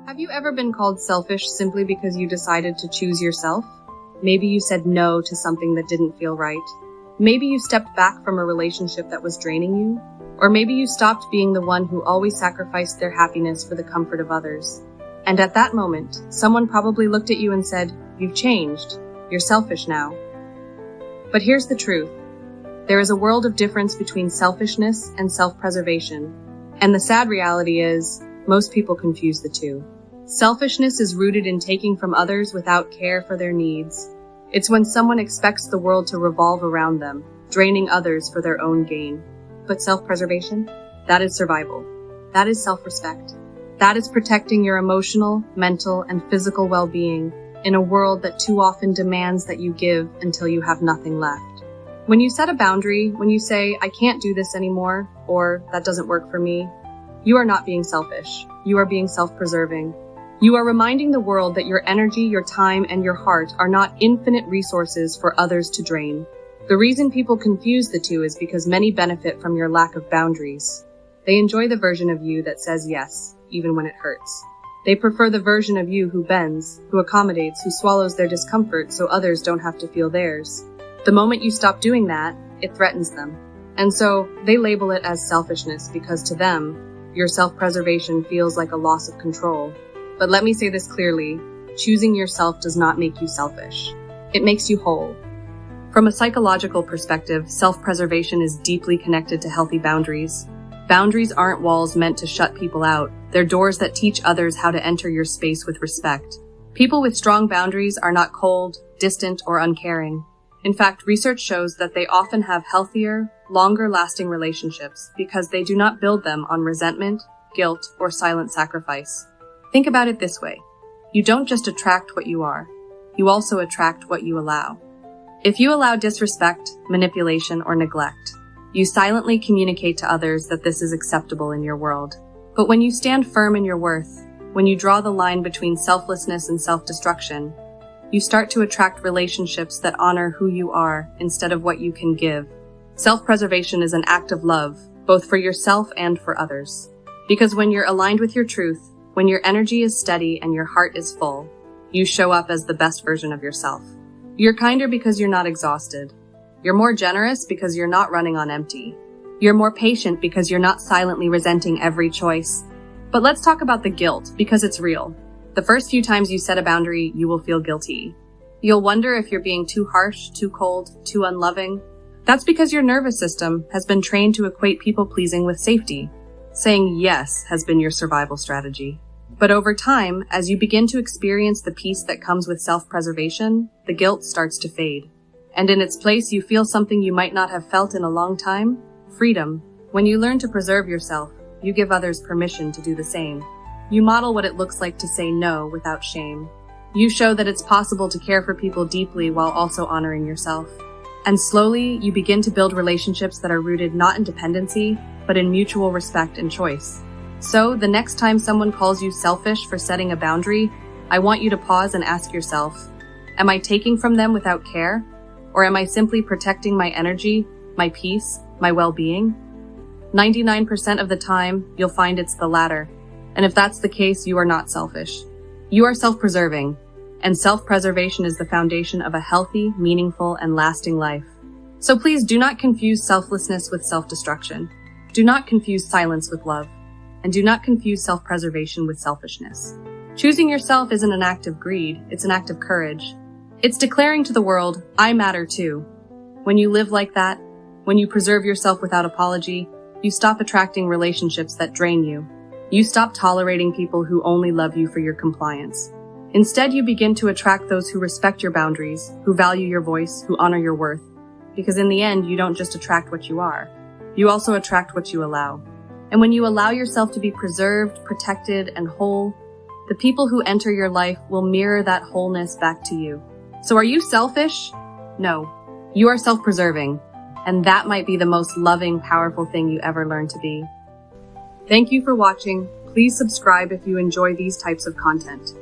Have you ever been called selfish simply because you decided to choose yourself? Maybe you said no to something that didn't feel right. Maybe you stepped back from a relationship that was draining you. Or maybe you stopped being the one who always sacrificed their happiness for the comfort of others. And at that moment, someone probably looked at you and said, "You've changed. You're selfish now." But here's the truth. There is a world of difference between selfishness and self-preservation. And the sad reality is, most people confuse the two. Selfishness is rooted in taking from others without care for their needs. It's when someone expects the world to revolve around them, draining others for their own gain. But self-preservation? That is survival. That is self-respect. That is protecting your emotional, mental, and physical well-being in a world that too often demands that you give until you have nothing left. When you set a boundary, when you say, "I can't do this anymore," or "that doesn't work for me," you are not being selfish. You are being self-preserving. You are reminding the world that your energy, your time, and your heart are not infinite resources for others to drain. The reason people confuse the two is because many benefit from your lack of boundaries. They enjoy the version of you that says yes, even when it hurts. They prefer the version of you who bends, who accommodates, who swallows their discomfort so others don't have to feel theirs. The moment you stop doing that, it threatens them. And so they label it as selfishness because to them, your self-preservation feels like a loss of control. But let me say this clearly, choosing yourself does not make you selfish. It makes you whole. From a psychological perspective, self-preservation is deeply connected to healthy boundaries. Boundaries aren't walls meant to shut people out. They're doors that teach others how to enter your space with respect. People with strong boundaries are not cold, distant, or uncaring. In fact, research shows that they often have healthier, longer-lasting relationships because they do not build them on resentment, guilt, or silent sacrifice. Think about it this way. You don't just attract what you are. You also attract what you allow. If you allow disrespect, manipulation, or neglect, you silently communicate to others that this is acceptable in your world. But when you stand firm in your worth, when you draw the line between selflessness and self-destruction, you start to attract relationships that honor who you are instead of what you can give. Self-preservation is an act of love, both for yourself and for others. Because when you're aligned with your truth, when your energy is steady and your heart is full, you show up as the best version of yourself. You're kinder because you're not exhausted. You're more generous because you're not running on empty. You're more patient because you're not silently resenting every choice. But let's talk about the guilt, because it's real. The first few times you set a boundary, you will feel guilty. You'll wonder if you're being too harsh, too cold, too unloving. That's because your nervous system has been trained to equate people-pleasing with safety. Saying yes has been your survival strategy. But over time, as you begin to experience the peace that comes with self-preservation, the guilt starts to fade. And in its place, you feel something you might not have felt in a long time: freedom. When you learn to preserve yourself, you give others permission to do the same. You model what it looks like to say no without shame. You show that it's possible to care for people deeply while also honoring yourself. And slowly, you begin to build relationships that are rooted not in dependency, but in mutual respect and choice. So, the next time someone calls you selfish for setting a boundary, I want you to pause and ask yourself, am I taking from them without care? Or am I simply protecting my energy, my peace, my well-being? 99% of the time, you'll find it's the latter. And if that's the case, you are not selfish. You are self-preserving, and self-preservation is the foundation of a healthy, meaningful, and lasting life. So please do not confuse selflessness with self-destruction. Do not confuse silence with love. And do not confuse self-preservation with selfishness. Choosing yourself isn't an act of greed, it's an act of courage. It's declaring to the world, I matter too. When you live like that, when you preserve yourself without apology, you stop attracting relationships that drain you. You stop tolerating people who only love you for your compliance. Instead, you begin to attract those who respect your boundaries, who value your voice, who honor your worth. Because in the end, you don't just attract what you are. You also attract what you allow. And when you allow yourself to be preserved, protected, and whole, the people who enter your life will mirror that wholeness back to you. So are you selfish? No. You are self-preserving. And that might be the most loving, powerful thing you ever learn to be. Thank you for watching. Please subscribe if you enjoy these types of content.